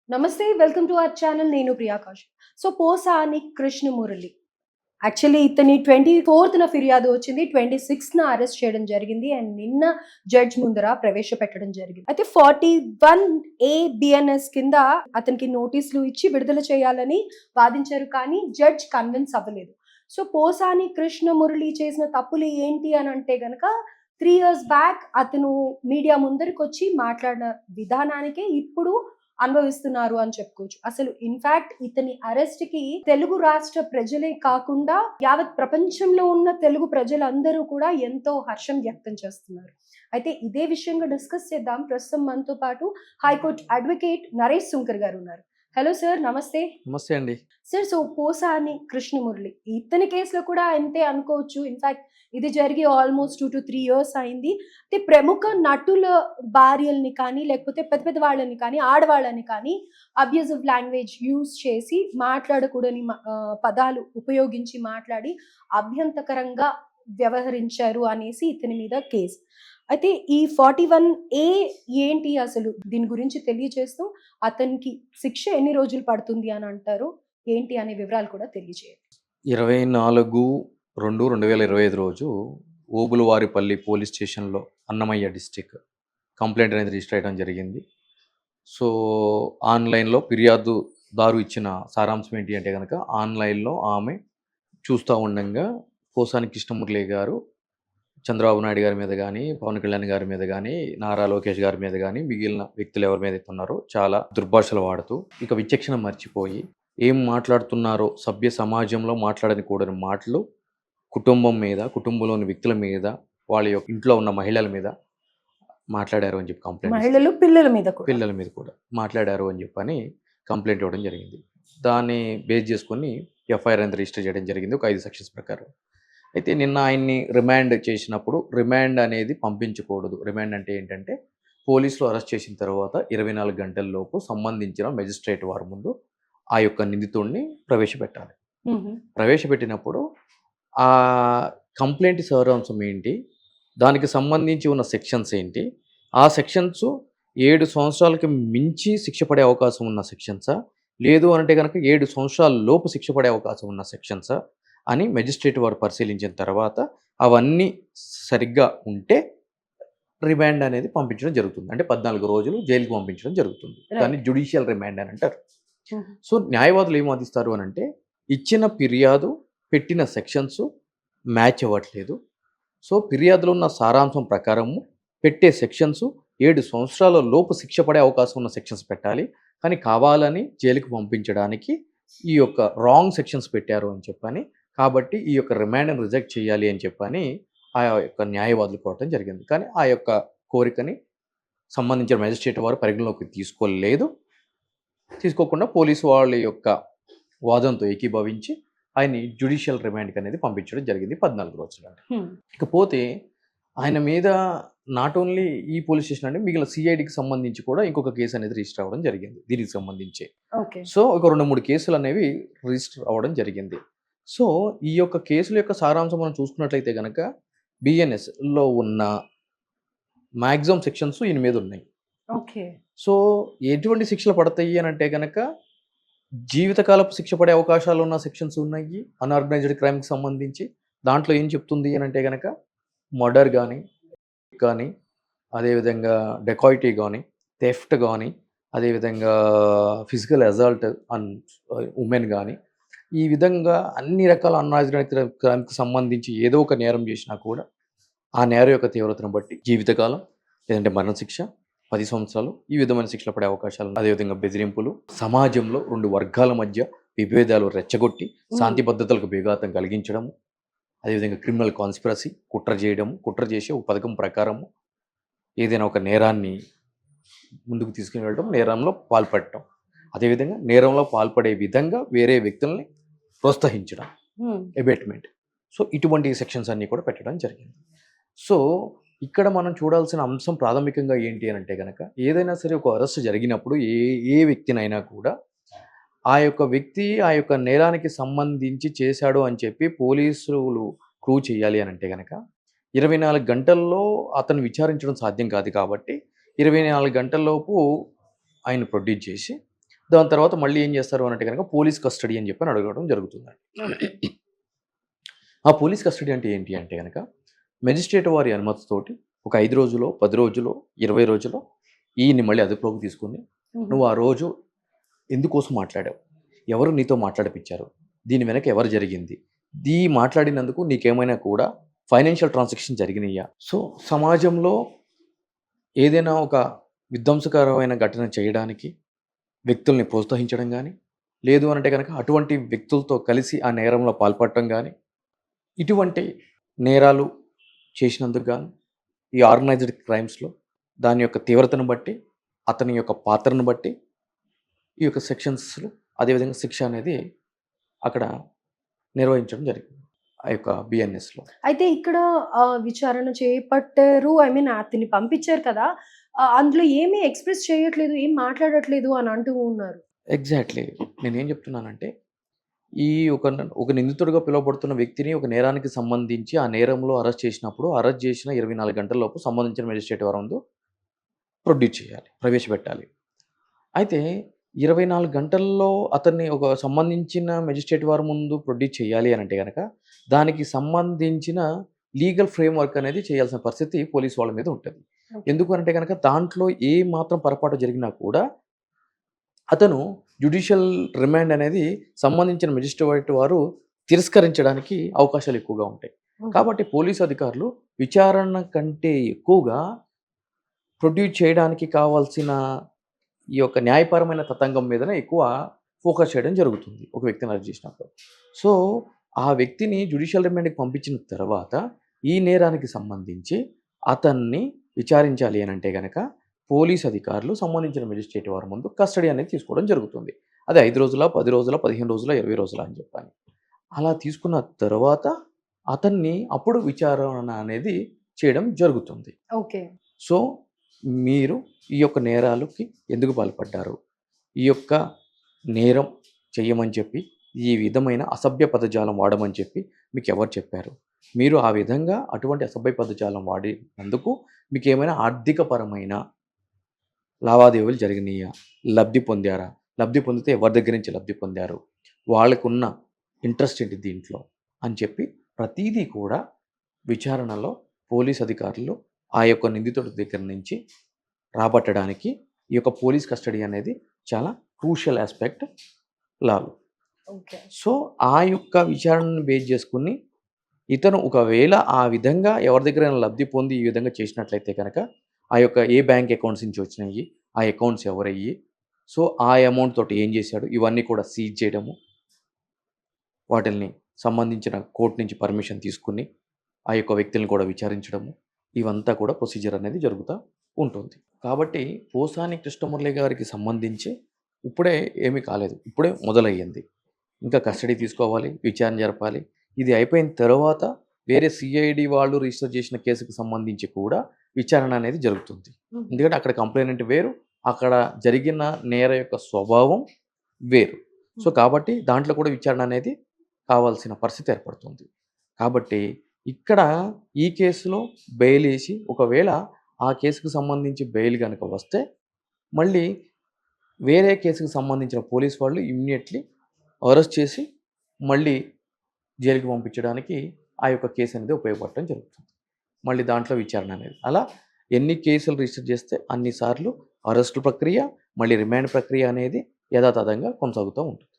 నమస్తే welcome to our channel. నేను Priya Kaushik. So Posani Krishna Murali actually ఇతని 24న ఫిర్యాదు వచ్చింది. 26న అరెస్ట్ చేయడం జరిగింది అండ్ నిన్న జడ్జ్ ముందర ప్రవేశపెట్టడం జరిగింది. అయితే 41A బిఎన్ఎస్ కింద అతనికి నోటీసులు ఇచ్చి విడుదల చేయాలని వాదించారు, కానీ జడ్జ్ కన్విన్స్ అవ్వలేదు. సో పోసాని కృష్ణమురళి చేసిన తప్పులు ఏంటి అని అంటే గనక 3 years బ్యాక్ అతను మీడియా ముందరికి వచ్చి మాట్లాడిన విధానానికే ఇప్పుడు అనుభవిస్తున్నారు అని చెప్పుకోవచ్చు. అసలు ఇన్ఫాక్ట్ ఇతని అరెస్ట్ కి తెలుగు రాష్ట్ర ప్రజలే కాకుండా యావత్ ప్రపంచంలో ఉన్న తెలుగు ప్రజలందరూ కూడా ఎంతో హర్షం వ్యక్తం చేస్తున్నారు. అయితే ఇదే విషయంగా డిస్కస్ చేద్దాం. ప్రస్తుతం మనతో పాటు హైకోర్టు అడ్వకేట్ నరేష్ సుంకర్ గారు ఉన్నారు. హలో సార్, నమస్తే. నమస్తే అండి. సార్, సో పోసాని కృష్ణమురళి ఇతని కేసులో కూడా అంతే అనుకోవచ్చు. ఇన్ఫాక్ట్ ఇది జరిగి ఆల్మోస్ట్ 2 to 3 years అయింది. అయితే ప్రముఖ నటుల భార్యల్ని కానీ లేకపోతే పెద్ద పెద్ద వాళ్ళని కానీ ఆడవాళ్ళని కానీ అబ్యూజివ్ లాంగ్వేజ్ యూజ్ చేసి మాట్లాడకూడని పదాలు ఉపయోగించి మాట్లాడి అభ్యంతకరంగా వ్యవహరించారు అనేసి ఇతని మీద కేసు. అయితే ఈ 41A ఏంటి అసలు దీని గురించి తెలియజేస్తూ అతనికి శిక్ష ఎన్ని రోజులు పడుతుంది అని అంటారు, ఏంటి అనే వివరాలు కూడా తెలియజేయండి. 24/2/2025 రోజు ఓబులవారిపల్లి పోలీస్ స్టేషన్లో అన్నమయ్య డిస్టిక్ కంప్లైంట్ అనేది రిజిస్టర్ అయ్యడం జరిగింది. సో ఆన్లైన్లో ఫిర్యాదుదారు ఇచ్చిన సారాంశం ఏంటి అంటే కనుక, ఆన్లైన్లో ఆమె చూస్తూ ఉండగా పోసాని కృష్ణమురళి గారు చంద్రబాబు నాయుడు గారి మీద కానీ, పవన్ కళ్యాణ్ గారి మీద కానీ, నారా లోకేష్ గారి మీద కానీ, మిగిలిన వ్యక్తులు ఎవరి మీద ఉన్నారో చాలా దుర్భాషలు వాడుతూ, ఇక విచక్షణ మర్చిపోయి ఏం మాట్లాడుతున్నారో సభ్య సమాజంలో మాట్లాడని కూడని మాటలు కుటుంబం మీద, కుటుంబంలోని వ్యక్తుల మీద, వాళ్ళ యొక్క ఇంట్లో ఉన్న మహిళల మీద మాట్లాడారు అని చెప్పి కంప్లైంట్, పిల్లల మీద కూడా మాట్లాడారు అని చెప్పని కంప్లైంట్ ఇవ్వడం జరిగింది. దాన్ని బేస్ చేసుకొని ఎఫ్ఐఆర్ అనేది రిజిస్టర్ చేయడం జరిగింది ఒక 5 సెక్షన్స్ ప్రకారం. అయితే నిన్న ఆయన్ని రిమాండ్ చేసినప్పుడు, రిమాండ్ అనేది పంపించకూడదు. రిమాండ్ అంటే ఏంటంటే, పోలీసులు అరెస్ట్ చేసిన తర్వాత 24 గంటల లోపు సంబంధించిన మెజిస్ట్రేట్ వారి ముందు ఆ యొక్క నిందితుడిని ప్రవేశపెట్టాలి. ప్రవేశపెట్టినప్పుడు ఆ కంప్లైంట్ సారాంశం ఏంటి, దానికి సంబంధించి ఉన్న సెక్షన్స్ ఏంటి, ఆ సెక్షన్స్ 7 సంవత్సరాలకి మించి శిక్ష పడే అవకాశం ఉన్న సెక్షన్సా, లేదు అంటే కనుక 7 సంవత్సరాల లోపు శిక్ష పడే అవకాశం ఉన్న సెక్షన్సా అని మెజిస్ట్రేట్ వారు పరిశీలించిన తర్వాత అవన్నీ సరిగ్గా ఉంటే రిమాండ్ అనేది పంపించడం జరుగుతుంది. అంటే 14 రోజులు జైలుకి పంపించడం జరుగుతుంది. దాన్ని జ్యుడిషియల్ రిమాండ్ అని అంటారు. సో న్యాయవాదులు ఏం వాదిస్తారు అని అంటే, ఇచ్చిన ఫిర్యాదు పెట్టిన సెక్షన్స్ మ్యాచ్ అవ్వట్లేదు. సో ఫిర్యాదులో ఉన్న సారాంశం ప్రకారము పెట్టే సెక్షన్స్ 7 సంవత్సరాల లోపు శిక్ష పడే అవకాశం ఉన్న సెక్షన్స్ పెట్టాలి, కానీ కావాలని జైలుకి పంపించడానికి ఈ యొక్క రాంగ్ సెక్షన్స్ పెట్టారు అని చెప్పని, కాబట్టి ఈ యొక్క రిమాండ్ని రిజెక్ట్ చేయాలి అని చెప్పని ఆ యొక్క న్యాయవాదులు కోరటం జరిగింది. కానీ ఆ యొక్క కోరికని సంబంధించిన మెజిస్ట్రేట్ వారు పరిగణలోకి తీసుకోకుండా పోలీసు వాళ్ళ యొక్క వాదనతో ఏకీభవించి ఆయన్ని జ్యుడిషియల్ రిమాండ్కి అనేది పంపించడం జరిగింది 14 రోజులు. ఇకపోతే ఆయన మీద నాట్ ఓన్లీ ఈ పోలీస్ స్టేషన్ అంటే మిగిలిన సిఐడికి సంబంధించి కూడా ఇంకొక కేసు అనేది రిజిస్టర్ అవ్వడం జరిగింది దీనికి సంబంధించి. సో ఒక 2-3 కేసులు అనేవి రిజిస్టర్ అవ్వడం జరిగింది. సో ఈ యొక్క కేసుల యొక్క సారాంశం మనం చూసుకున్నట్లయితే కనుక, బిఎన్ఎస్లో ఉన్న మ్యాక్సిమం సెక్షన్స్ ఈయన మీద ఉన్నాయి. సో ఎటువంటి శిక్షలు పడతాయి అని అంటే కనుక, జీవితకాలపు శిక్ష పడే అవకాశాలు ఉన్న సెక్షన్స్ ఉన్నాయి అన్ఆర్గనైజ్డ్ క్రైమ్కి సంబంధించి. దాంట్లో ఏం చెప్తుంది అని అంటే కనుక, మర్డర్ కానీ అదేవిధంగా డెకాయిటీ కానీ, థెఫ్ట్ కానీ, అదేవిధంగా ఫిజికల్ అసాల్ట్ ఆన్ ఉమెన్ కానీ, ఈ విధంగా అన్ని రకాల అన్ఆర్గనైజ్డ్ క్రైమ్కి సంబంధించి ఏదో ఒక నేరం చేసినా కూడా ఆ నేరం యొక్క తీవ్రతను బట్టి జీవితకాలం లేదంటే మరణశిక్ష, 10 సంవత్సరాలు ఈ విధమైన శిక్షలు పడే అవకాశాలు. అదేవిధంగా బెదిరింపులు, సమాజంలో 2 వర్గాల మధ్య విభేదాలు రెచ్చగొట్టి శాంతి భద్రతలకు విఘాతం కలిగించడము, అదేవిధంగా క్రిమినల్ కాన్స్పిరసీ, కుట్ర చేసి ఒక పథకం ప్రకారము ఏదైనా ఒక నేరాన్ని ముందుకు తీసుకుని వెళ్ళడం, నేరంలో పాల్పడటం, అదేవిధంగా నేరంలో పాల్పడే విధంగా వేరే వ్యక్తుల్ని ప్రోత్సహించడం, ఎబేట్మెంట్. సో ఇటువంటి సెక్షన్స్ అన్నీ కూడా పెట్టడం జరిగింది. సో ఇక్కడ మనం చూడాల్సిన అంశం ప్రాథమికంగా ఏంటి అని అంటే కనుక, ఏదైనా సరే ఒక అరెస్ట్ జరిగినప్పుడు ఏ వ్యక్తినైనా కూడా ఆ యొక్క వ్యక్తి ఆ యొక్క నేరానికి సంబంధించి చేశాడు అని చెప్పి పోలీసులు ప్రూవ్ చేయాలి అని అంటే కనుక 24 గంటల్లో అతను విచారించడం సాధ్యం కాదు. కాబట్టి 24 గంటల్లోపు ఆయన ప్రొడ్యూస్ చేసి దాని తర్వాత మళ్ళీ ఏం చేస్తారు అనంటే కనుక పోలీస్ కస్టడీ అని చెప్పి అడగడం జరుగుతుంది. ఓకే. ఆ పోలీస్ కస్టడీ అంటే ఏంటి అంటే గనక మెజిస్ట్రేట్ వారి అనుమతితోటి ఒక 5 రోజులో, 10 రోజులో, 20 రోజులో ఈయన్ని మళ్ళీ అదుపులోకి తీసుకొని హుహు. నువ్వు ఆ రోజు ఎందుకోసం మాట్లాడావు? ఎవరు నీతో మాట్లాడిపిచ్చారు? దీని వెనక ఎవరు జరిగింది? మాట్లాడినందుకు నీకేమైనా కూడా ఫైనాన్షియల్ ట్రాన్సాక్షన్ జరిగినాయా? సో, సమాజంలో ఏదైనా ఒక విధ్వంసకరమైన ఘటన చేయడానికి వ్యక్తుల్ని ప్రోత్సహించడం గానీ, లేదు అనంటే గనక అటువంటి వ్యక్తులతో కలిసి ఆ నేరంలో పాల్పడటం గానీ, ఇటువంటి నేరాలు చేసినందుకు గాను ఈ ఆర్గనైజ్డ్ క్రైమ్స్‌లో దాని యొక్క తీవ్రతను బట్టి, అతని యొక్క పాత్రను బట్టి ఈ యొక్క సెక్షన్స్‌లో అదేవిధంగా శిక్ష అనేది అక్కడ నిర్వహించడం జరిగింది. ఆ యొక్క బిఎన్ఎస్‌లో. అయితే ఇక్కడ విచారణ చేపట్టారు. ఐ మీన్ అతన్ని పంపించారు కదా! అందులో ఏమీ ఎక్స్‌ప్రెస్ చేయట్లేదు, ఏం మాట్లాడట్లేదు అని అంటూ ఉన్నారు. ఎగ్జాక్ట్‌లీ. నేనేం చెప్తున్నానంటే, ఈ ఒక నిందితుడిగా పిలువబడుతున్న వ్యక్తిని ఒక నేరానికి సంబంధించి ఆ నేరంలో అరెస్ట్ చేసినప్పుడు, అరెస్ట్ చేసిన 24 గంటలలోపు సంబంధించిన మేజిస్ట్రేట్ వారి ముందు ప్రొడ్యూస్ చేయాలి. ప్రవేశపెట్టాలి. అయితే 24 గంటల్లో అతన్ని ఒక సంబంధించిన మేజిస్ట్రేట్ వారి ముందు ప్రొడ్యూస్ చేయాలి అనంటే గనక, దానికి సంబంధించిన లీగల్ ఫ్రేమ్‌వర్క్ అనేది చేయాల్సిన పరిస్థితి పోలీస్ వాళ్ళ మీద ఉంటది. ఓకే. ఎందుకు అనంటే గనక దాంట్లో ఏ మాత్రం పొరపాటు జరిగినా కూడా అతను జ్యుడిషియల్ రిమాండ్ అనేది సంబంధించిన మేజిస్ట్రేట్ వారు తిరస్కరించడానికి అవకాశాలు ఎక్కువగా ఉంటాయి. ఓకే. కాబట్టి పోలీసు అధికారులు విచారణ కంటే ఎక్కువగా ప్రొడ్యూస్ చేయడానికి కావాల్సిన ఈ యొక్క న్యాయపరమైన తతంగం మీదనే ఎక్కువ ఫోకస్ చేయడం జరుగుతుంది ఒక వ్యక్తిని అరెస్ట్ చేసినప్పుడు. సో, ఆ వ్యక్తిని జ్యుడిషియల్ రిమాండ్‌కి పంపించిన తర్వాత ఈ నేరానికి సంబంధించి అతన్ని విచారించాలి అనంటే గనక పోలీస్ అధికారులు సంబంధించిన మేజిస్ట్రేట్ వారి ముందు కస్టడీ అనేది తీసుకోవడం జరుగుతుంది. అది 5 రోజులా, 10 రోజులా, 15 రోజులా, 20 రోజులా అని చెప్పని. అలా తీసుకున్న తర్వాత అతన్ని అప్పుడు విచారణ అనేది చేయడం జరుగుతుంది. ఓకే. సో, మీరు ఈ యొక్క నేరాలకి ఎందుకు పాల్పడ్డారు? ఈ యొక్క నేరం చెయ్యమని చెప్పి, ఈ విధమైన అసభ్య పదజాలం వాడమని చెప్పి మీకెవరు చెప్పారు? మీరు ఆ విధంగా అటువంటి అసభ్య పదజాలం వాడినందుకు మీకేమైనా ఆర్థికపరమైన లావాదేవీలు జరిగినాయా? లబ్ధి పొందారా? లబ్ధి పొందితే ఎవరి దగ్గర నుంచి లబ్ధి పొందారు? వాళ్ళకున్న ఇంట్రెస్ట్ ఏంటి దీంట్లో? అని చెప్పి ప్రతీదీ కూడా విచారణలో పోలీస్ అధికారులు ఆ యొక్క నిందితుడి దగ్గర నుంచి రాబట్టడానికి ఈ యొక్క పోలీస్ కస్టడీ అనేది చాలా క్రూషియల్ యాస్పెక్ట్ లాలో. ఓకే. సో, ఆ యొక్క విచారణను బేస్ చేసుకొని ఇతను ఒకవేళ ఆ విధంగా ఎవరి దగ్గరైనా లబ్ధి పొంది ఈ విధంగా చేసినట్లయితే కనుక ఆ యొక్క ఏ బ్యాంక్ అకౌంట్స్ నుంచి వచ్చినాయి, ఆ అకౌంట్స్ ఎవరయ్యి, సో, ఆ అమౌంట్ తోటి ఏం చేశాడు, ఇవన్నీ కూడా సీజ్ చేయడము, వాటిల్ని సంబంధించిన కోర్ట్ నుంచి పర్మిషన్ తీసుకొని ఆ యొక్క వ్యక్తులను కూడా విచారించడము, ఇవంతా కూడా ప్రొసీజర్ అనేది జరుగుతూ ఉంటుంది. కాబట్టి పోసాని కృష్ణమురళి గారికి సంబంధించి ఇప్పుడే ఏమీ కాలేదు. ఇప్పుడే మొదలయ్యింది. ఇంకా కస్టడీ తీసుకోవాలి, విచారణ జరపాలి. ఇది అయిపోయిన తర్వాత వేరే సిఐడి వాళ్ళు రిజిస్టర్ చేసిన కేసుకు సంబంధించి కూడా విచారణ అనేది జరుగుతుంది. హుహు. ఎందుకంటే అక్కడ కంప్లైనెంట్ వేరు, అక్కడ జరిగిన నేర యొక్క స్వభావం వేరు. సో, కాబట్టి దాంట్లో కూడా విచారణ అనేది కావాల్సిన పరిస్థితి ఏర్పడుతుంది. కాబట్టి ఇక్కడ ఈ కేసులో బెయిల్ ఏసి ఒకవేళ ఆ కేసుకు సంబంధించి బెయిల్ గనుక వస్తే మళ్ళీ వేరే కేసుకు సంబంధించిన పోలీస్ వాళ్ళు ఇమ్మీడియేట్‌లీ అరెస్ట్ చేసి మళ్ళీ జైలుకి పంపించడానికి ఆ యొక్క కేసు అనేది ఉపయోగపడటం జరుగుతుంది. మళ్ళీ దాంట్లో విచారణ అనేది. అలా ఎన్ని కేసులు రిజిస్టర్ చేస్తే అన్ని సార్లు అరెస్టు ప్రక్రియ, మళ్ళీ రిమాండ్ ప్రక్రియ అనేది యథాతథంగా కొనసాగుతూ ఉంటుంది.